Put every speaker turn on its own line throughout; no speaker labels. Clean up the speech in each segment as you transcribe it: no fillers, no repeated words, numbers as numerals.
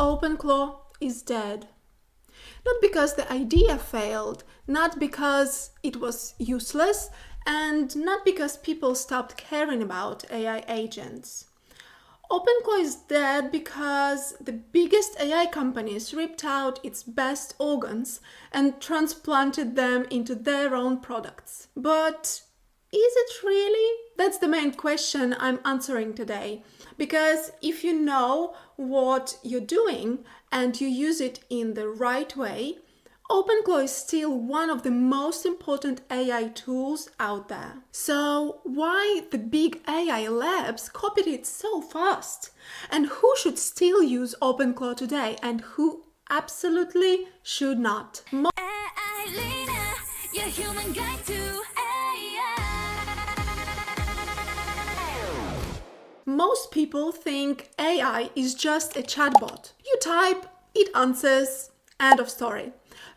OpenClaw is dead. Not because the idea failed, not because it was useless, and not because people stopped caring about AI agents. OpenClaw is dead because the biggest AI companies ripped out its best organs and transplanted them into their own products. But is it really? That's the main question I'm answering today. Because if you know what you're doing and you use it in the right way, OpenClaw is still one of the most important AI tools out there. So why the big AI labs copied it so fast? And who should still use OpenClaw today and who absolutely should not?
AI, LINA, your human guide to
Most people think AI is just a chatbot. You type, it answers, end of story.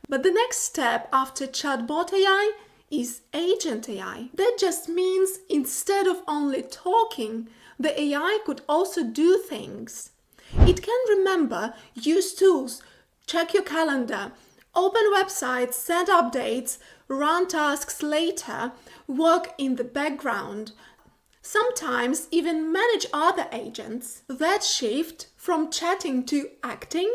But the next step after chatbot AI is agent AI. That just means instead of only talking, the AI could also do things. It can remember, use tools, check your calendar, open websites, send updates, run tasks later, work in the background, sometimes even manage other agents. That shift from chatting to acting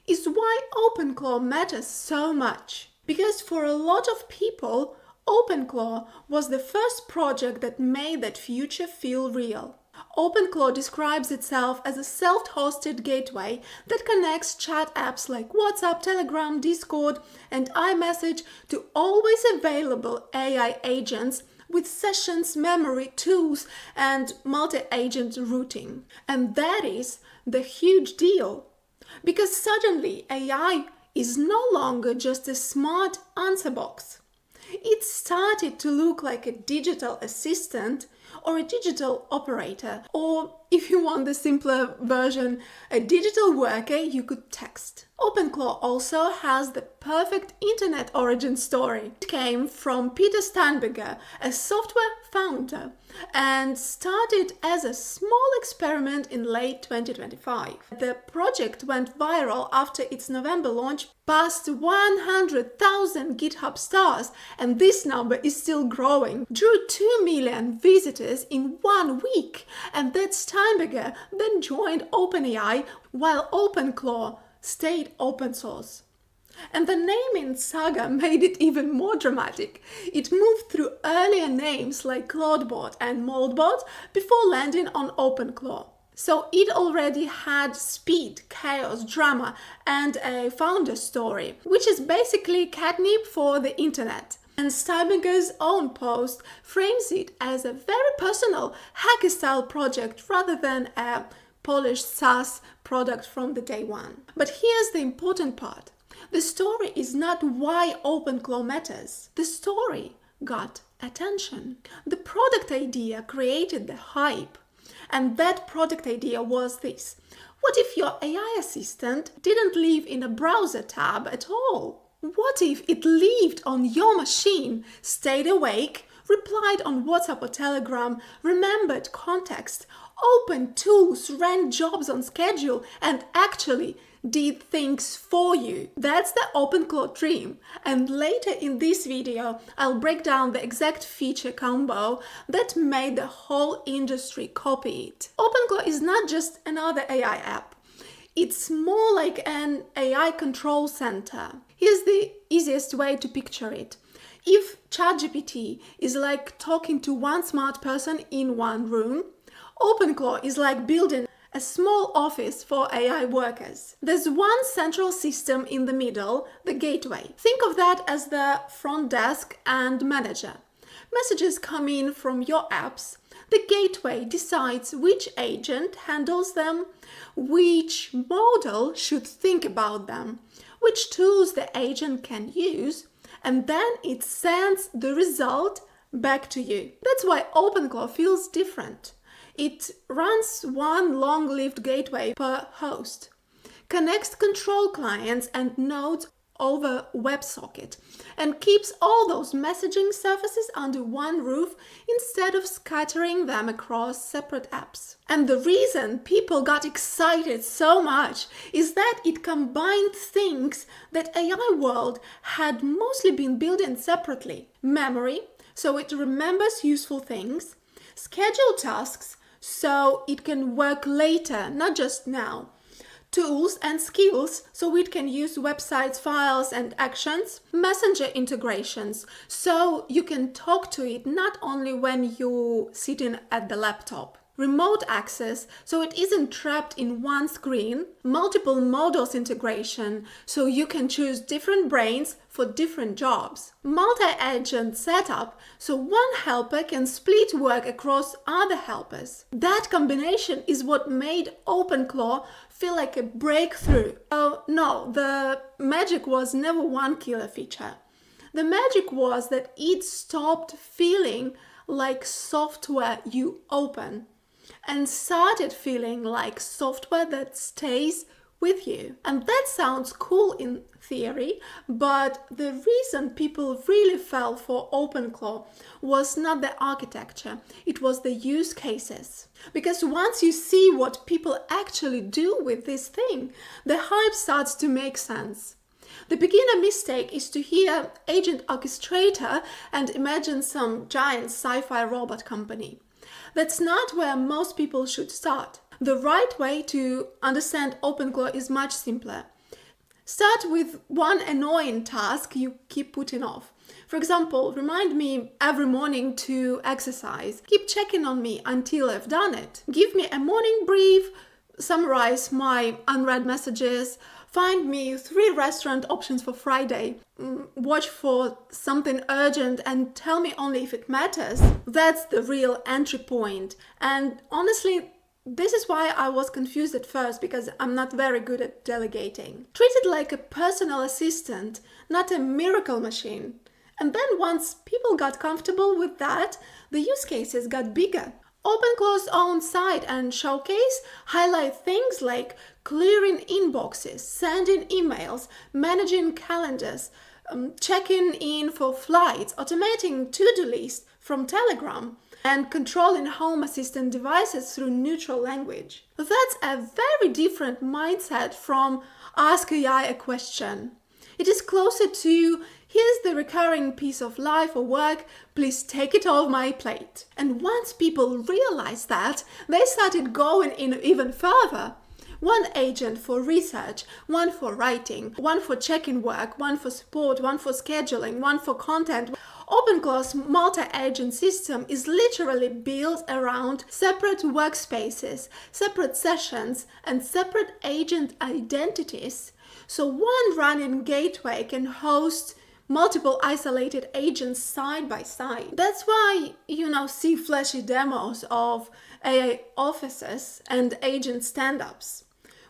is why OpenClaw matters so much. Because for a lot of people, OpenClaw was the first project that made that future feel real. OpenClaw describes itself as a self-hosted gateway that connects chat apps like WhatsApp, Telegram, Discord, and iMessage to always available AI agents with sessions, memory, tools, and multi-agent routing. And that is the huge deal. Because suddenly AI is no longer just a smart answer box. It started to look like a digital assistant or a digital operator, or if you want the simpler version, a digital worker you could text. OpenClaw also has the perfect internet origin story. It came from Peter Steinberger, a software founder, and started as a small experiment in late 2025. The project went viral after its November launch, passed 100,000 GitHub stars, and this number is still growing. Drew 2 million visitors in 1 week, and that Steinberger then joined OpenAI while OpenClaw stayed open source. And the naming saga made it even more dramatic. It moved through earlier names like Claudebot and Moldbot before landing on OpenClaw. So it already had speed, chaos, drama, and a founder story, which is basically catnip for the internet. And Steinberger's own post frames it as a very personal hacker-style project rather than a polished SaaS product from the day one. But here's the important part. The story is not why OpenClaw matters. The story got attention. The product idea created the hype. And that product idea was this. What if your AI assistant didn't live in a browser tab at all? What if it lived on your machine, stayed awake, replied on WhatsApp or Telegram, remembered context, opened tools, ran jobs on schedule, and actually did things for you? That's the OpenClaw dream. And later in this video, I'll break down the exact feature combo that made the whole industry copy it. OpenClaw is not just another AI app. It's more like an AI control center. Here's the easiest way to picture it. If ChatGPT is like talking to one smart person in one room, OpenClaw is like building a small office for AI workers. There's one central system in the middle, the gateway. Think of that as the front desk and manager. Messages come in from your apps. The gateway decides which agent handles them, which model should think about them, which tools the agent can use, and then it sends the result back to you. That's why OpenClaw feels different. It runs one long-lived gateway per host, connects control clients and nodes over WebSocket and keeps all those messaging services under one roof instead of scattering them across separate apps. And the reason people got excited so much is that it combined things that AI world had mostly been building separately. Memory, so it remembers useful things. Schedule tasks, so it can work later, not just now. Tools and skills, so it can use websites, files, and actions. Messenger integrations, so you can talk to it not only when you're sitting at the laptop. Remote access, so it isn't trapped in one screen. Multiple models integration, so you can choose different brains for different jobs. Multi-agent setup, so one helper can split work across other helpers. That combination is what made OpenClaw feel like a breakthrough. Oh no, the magic was never one killer feature. The magic was that it stopped feeling like software you open and started feeling like software that stays with you. And that sounds cool in theory, but the reason people really fell for OpenClaw was not the architecture, it was the use cases. Because once you see what people actually do with this thing, the hype starts to make sense. The beginner mistake is to hear agent orchestrator and imagine some giant sci-fi robot company. That's not where most people should start. The right way to understand OpenClaw is much simpler. Start with one annoying task you keep putting off. For example, remind me every morning to exercise. Keep checking on me until I've done it. Give me a morning brief, summarize my unread messages, find me 3 restaurant options for Friday, watch for something urgent and tell me only if it matters. That's the real entry point. And honestly, this is why I was confused at first, because I'm not very good at delegating. Treat it like a personal assistant, not a miracle machine. And then once people got comfortable with that, the use cases got bigger. OpenClaw's own site and showcase highlight things like clearing inboxes, sending emails, managing calendars, checking in for flights, automating to-do lists from Telegram, and controlling Home Assistant devices through neutral language. That's a very different mindset from ask AI a question. It is closer to, here's the recurring piece of life or work, please take it off my plate. And once people realized that, they started going in even further. One agent for research, one for writing, one for checking work, one for support, one for scheduling, one for content. OpenClaw's multi-agent system is literally built around separate workspaces, separate sessions, and separate agent identities. So one running gateway can host multiple isolated agents side by side. That's why you now see flashy demos of AI offices and agent stand-ups.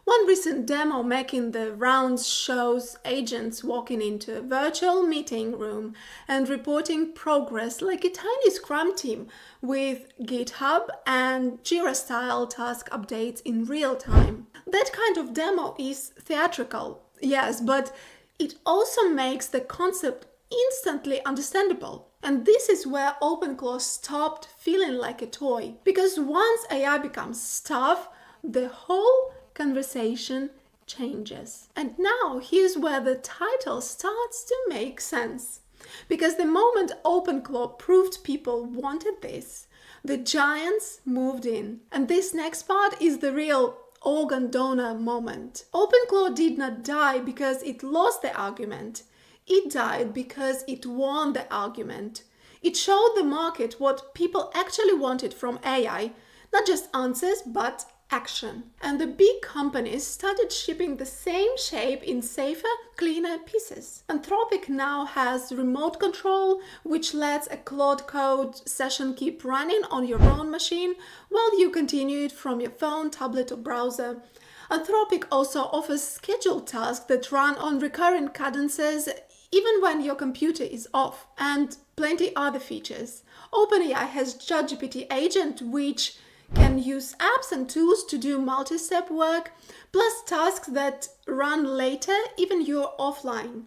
One recent demo making the rounds shows agents walking into a virtual meeting room and reporting progress like a tiny Scrum team with GitHub and Jira-style task updates in real time. That kind of demo is theatrical, yes, but it also makes the concept instantly understandable. And this is where OpenClaw stopped feeling like a toy. Because once AI becomes stuff, the whole conversation changes. And now here's where the title starts to make sense. Because the moment OpenClaw proved people wanted this, the giants moved in. And this next part is the real organ donor moment. OpenClaw did not die because it lost the argument. It died because it won the argument. It showed the market what people actually wanted from AI, not just answers, but action. And the big companies started shipping the same shape in safer, cleaner pieces. Anthropic now has remote control, which lets a Claude Code session keep running on your own machine while you continue it from your phone, tablet, or browser. Anthropic also offers scheduled tasks that run on recurrent cadences even when your computer is off, and plenty other features. OpenAI has ChatGPT Agent, which can use apps and tools to do multi-step work, plus tasks that run later even you're offline.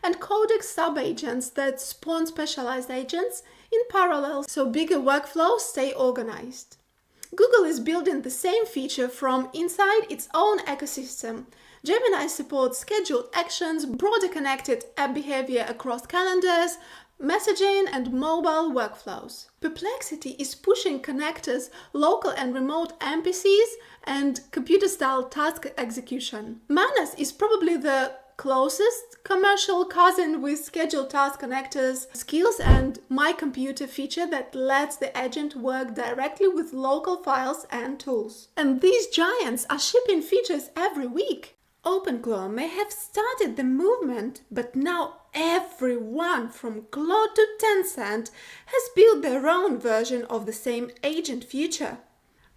and codex sub-agents that spawn specialized agents in parallel so bigger workflows stay organized. Google is building the same feature from inside its own ecosystem. Gemini supports scheduled actions, broader connected app behavior across calendars, messaging, and mobile workflows. Perplexity is pushing connectors, local and remote NPCs, and computer-style task execution. Manus is probably the closest commercial cousin with scheduled task connectors, skills, and My Computer feature that lets the agent work directly with local files and tools. And these giants are shipping features every week. OpenClaw may have started the movement, but now everyone from Claude to Tencent has built their own version of the same agent feature.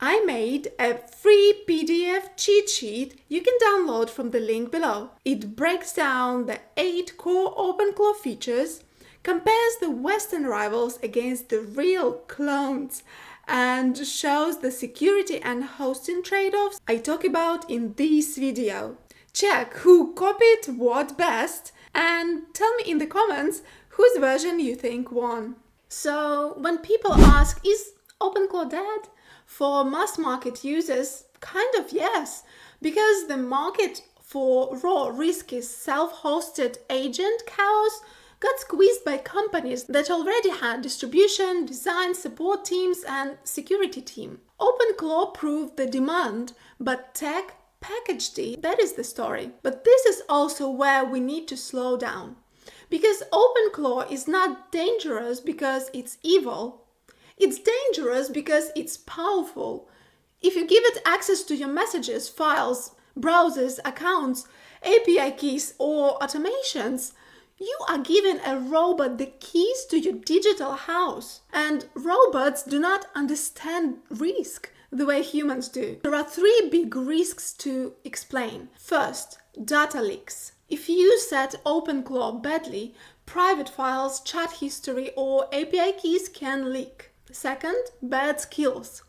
I made a free PDF cheat sheet you can download from the link below. It breaks down the 8 core OpenClaw features, compares the Western rivals against the real clones, and shows the security and hosting trade-offs I talk about in this video. Check who copied what best and tell me in the comments whose version you think won. So when people ask, is OpenClaw dead? For mass market users, kind of yes, because the market for raw, risky, self-hosted agent chaos got squeezed by companies that already had distribution, design, support teams, and security team. OpenClaw proved the demand, but tech packaged it. That is the story. But this is also where we need to slow down. Because OpenClaw is not dangerous because it's evil. It's dangerous because it's powerful. If you give it access to your messages, files, browsers, accounts, API keys, or automations, you are giving a robot the keys to your digital house. And robots do not understand risk the way humans do. There are 3 big risks to explain. First, data leaks. If you set OpenClaw badly, private files, chat history, or API keys can leak. Second, bad skills.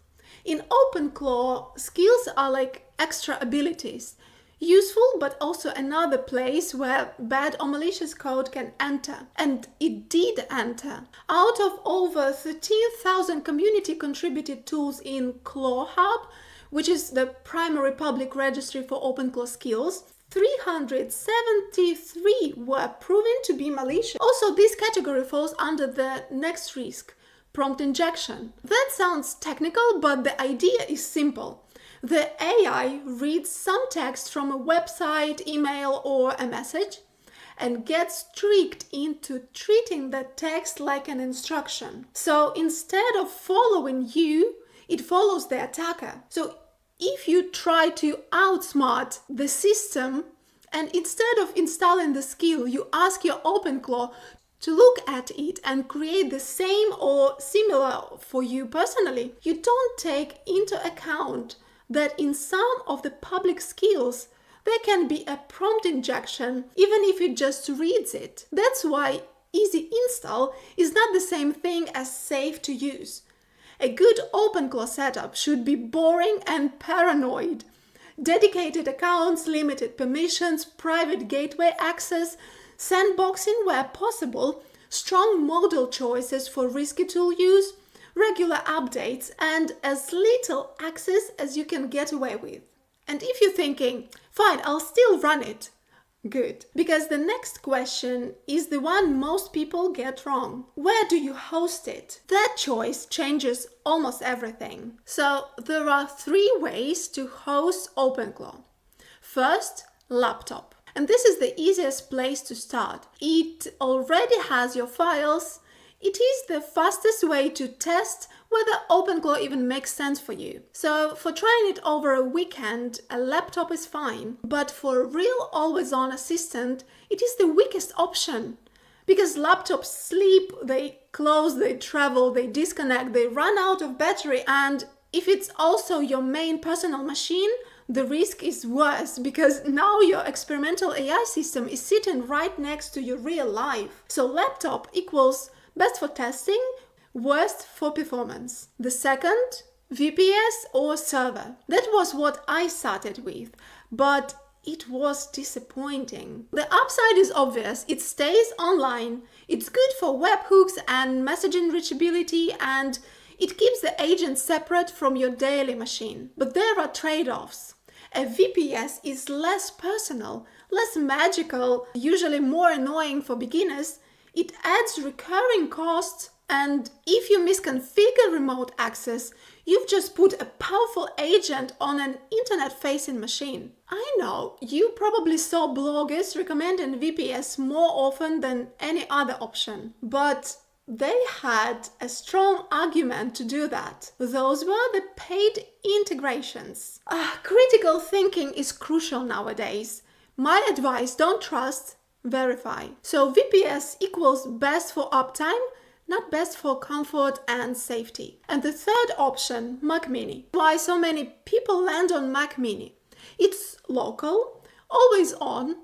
In OpenClaw, skills are like extra abilities. Useful, but also another place where bad or malicious code can enter. And it did enter. Out of over 13,000 community contributed tools in ClawHub, which is the primary public registry for OpenClaw skills, 373 were proven to be malicious. Also, this category falls under the next risk, prompt injection. That sounds technical, but the idea is simple. The AI reads some text from a website, email, or a message and gets tricked into treating that text like an instruction. So instead of following you, it follows the attacker. So if you try to outsmart the system and instead of installing the skill, you ask your OpenClaw to look at it and create the same or similar for you personally, you don't take into account that in some of the public skills, there can be a prompt injection, even if it just reads it. That's why easy install is not the same thing as safe to use. A good OpenClaw setup should be boring and paranoid. Dedicated accounts, limited permissions, private gateway access, sandboxing where possible, strong model choices for risky tool use, regular updates, and as little access as you can get away with. And if you're thinking, fine, I'll still run it, good. Because the next question is the one most people get wrong. Where do you host it? That choice changes almost everything. So there are 3 ways to host OpenClaw. First, laptop. And this is the easiest place to start. It already has your files. It is the fastest way to test whether OpenClaw even makes sense for you. So for trying it over a weekend, a laptop is fine. But for a real always-on assistant, it is the weakest option. Because laptops sleep, they close, they travel, they disconnect, they run out of battery. And if it's also your main personal machine, the risk is worse because now your experimental AI system is sitting right next to your real life. So laptop equals best for testing, worst for performance. The second, VPS or server. That was what I started with. But it was disappointing. The upside is obvious. It stays online. It's good for webhooks and messaging reachability, and it keeps the agent separate from your daily machine. But there are trade-offs. A VPS is less personal, less magical, usually more annoying for beginners. It adds recurring costs, and if you misconfigure remote access, you've just put a powerful agent on an internet-facing machine. I know, you probably saw bloggers recommending VPS more often than any other option, but they had a strong argument to do that. Those were the paid integrations. Critical thinking is crucial nowadays. My advice, don't trust, verify. So VPS equals best for uptime, not best for comfort and safety. And the third option, Mac Mini. Why so many people land on Mac Mini? It's local, always on,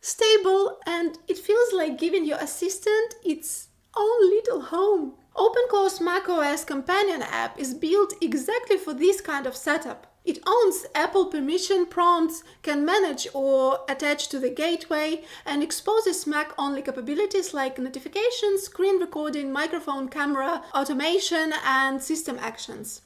stable, and it feels like giving your assistant its own little home. OpenClaw's macOS companion app is built exactly for this kind of setup. It owns Apple permission prompts, can manage or attach to the gateway, and exposes Mac-only capabilities like notifications, screen recording, microphone, camera, automation, and system actions.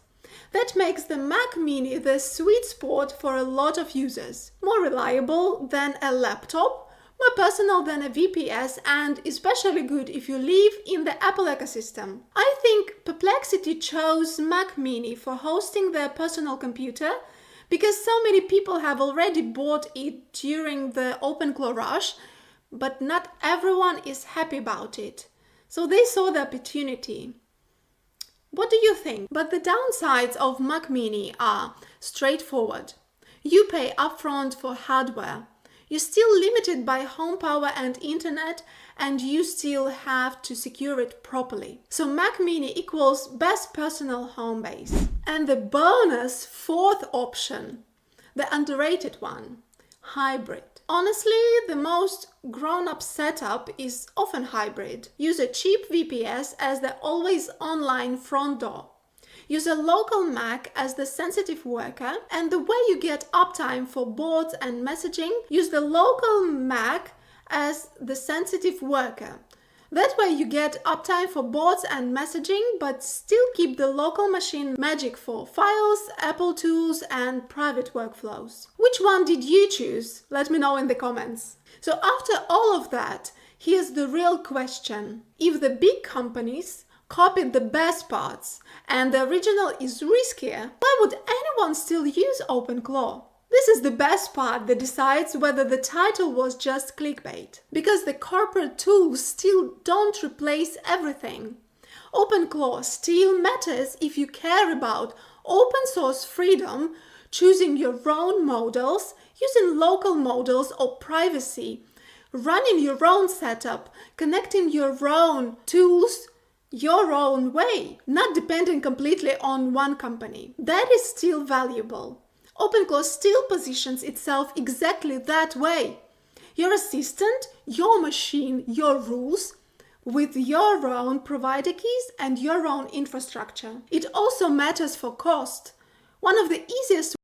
That makes the Mac Mini the sweet spot for a lot of users. More reliable than a laptop, more personal than a VPS, and especially good if you live in the Apple ecosystem. I think Perplexity chose Mac Mini for hosting their personal computer because so many people have already bought it during the OpenClaw rush, but not everyone is happy about it. So they saw the opportunity. What do you think? But the downsides of Mac Mini are straightforward. You pay upfront for hardware. You're still limited by home power and internet, and you still have to secure it properly. So Mac Mini equals best personal home base. And the bonus fourth option, the underrated one, hybrid. Honestly, the most grown-up setup is often hybrid. Use a cheap VPS as the always online front door. Use a local Mac as the sensitive worker, and the way you get uptime for bots and messaging, use the local Mac as the sensitive worker. That way you get uptime for bots and messaging, but still keep the local machine magic for files, Apple tools, and private workflows. Which one did you choose? Let me know in the comments. So after all of that, here's the real question. If the big companies copied the best parts and the original is riskier, why would anyone still use OpenClaw? This is the best part that decides whether the title was just clickbait. Because the corporate tools still don't replace everything. OpenClaw still matters if you care about open source freedom, choosing your own models, using local models or privacy, running your own setup, connecting your own tools your own way, not depending completely on one company. That is still valuable. OpenClaw still positions itself exactly that way. Your assistant, your machine, your rules, with your own provider keys and your own infrastructure. It also matters for cost. One of the easiest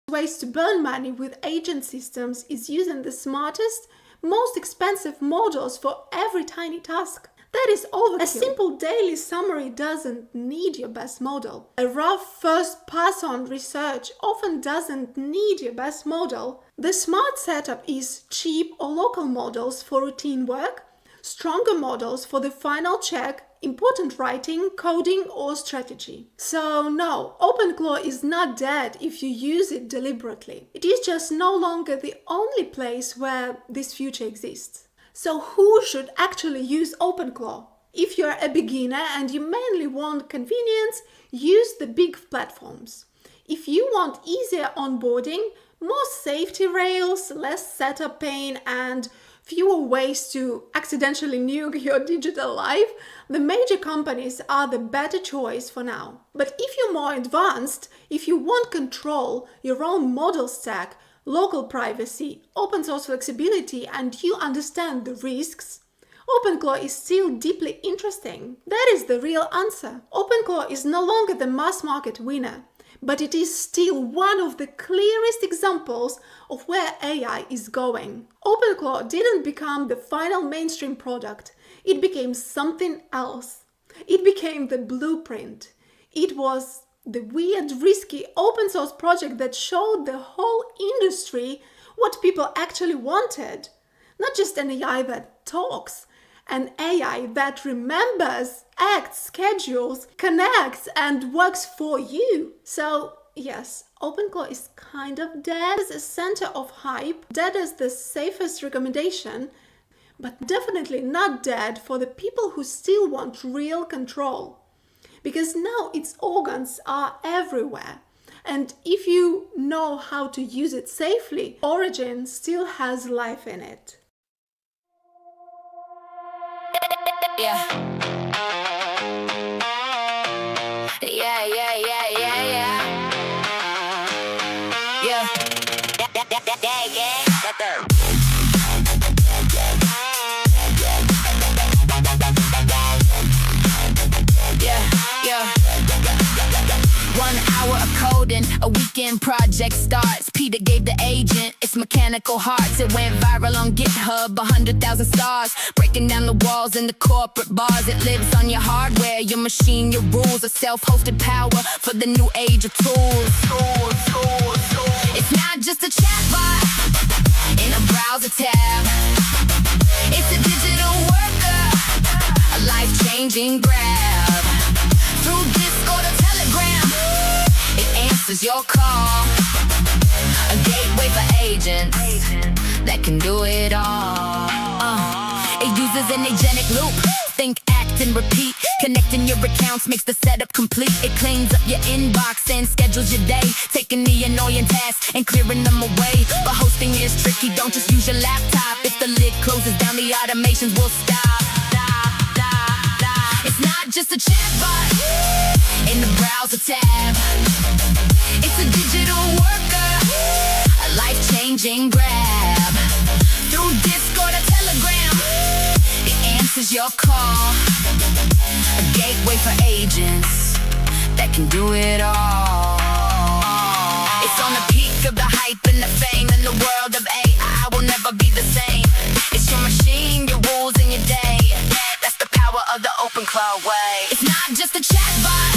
ways to burn money with agent systems is using the smartest, most expensive models for every tiny task. That is overkill. A simple daily summary doesn't need your best model. A rough first pass on research often doesn't need your best model. The smart setup is cheap or local models for routine work, stronger models for the final check, important writing, coding, or strategy. So no, OpenClaw is not dead if you use it deliberately. It is just no longer the only place where this future exists. So who should actually use OpenClaw? If you're a beginner and you mainly want convenience, use the big platforms. If you want easier onboarding, more safety rails, less setup pain, and fewer ways to accidentally nuke your digital life, the major companies are the better choice for now. But if you're more advanced, if you want control, your own model stack, local privacy, open source flexibility, and you understand the risks, OpenClaw is still deeply interesting. That is the real answer. OpenClaw is no longer the mass market winner, but it is still one of the clearest examples of where AI is going. OpenClaw didn't become the final mainstream product. It became something else. It became the blueprint. It was the weird, risky open source project that showed the whole industry what people actually wanted. Not just an AI that talks, an AI that remembers, acts, schedules, connects, and works for you. So yes, OpenClaw is kind of dead as a center of hype, dead as the safest recommendation, but definitely not dead for the people who still want real control. Because now its organs are everywhere. And if you know how to use it safely, Origin still has life in it.
Yeah. Yeah, yeah, yeah, yeah, yeah. Yeah. Yeah, yeah. 1 hour of coding, a weekend project starts. Peter gave the agent its mechanical hearts. It went viral on GitHub, 100,000 stars. Breaking down the walls in the corporate bars. It lives on your hardware, your machine, your rules. A self-hosted power for the new age of tools. It's not just a chatbot in a browser tab. It's a digital worker, a life-changing grab. Through Discord or Telegram, it answers your call. A gateway for agents that can do it all. It uses an agentic loop. Think, act, and repeat. Connecting your accounts makes the setup complete. It cleans up your inbox and schedules your day, taking the annoying tasks and clearing them away. But hosting is tricky, don't just use your laptop. If the lid closes down, the automations will stop. It's not just a chatbot in the browser tab. It's a digital worker, a life-changing grab. Through Discord or Telegram, it answers your call. A gateway for agents that can do it all. It's on the peak of the hype and the fame. In the world of AI will never be the same. It's your machine, your rules, and your day. That's the power of the OpenClaw way. It's not just a chatbot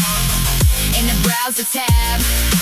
in the browser tab.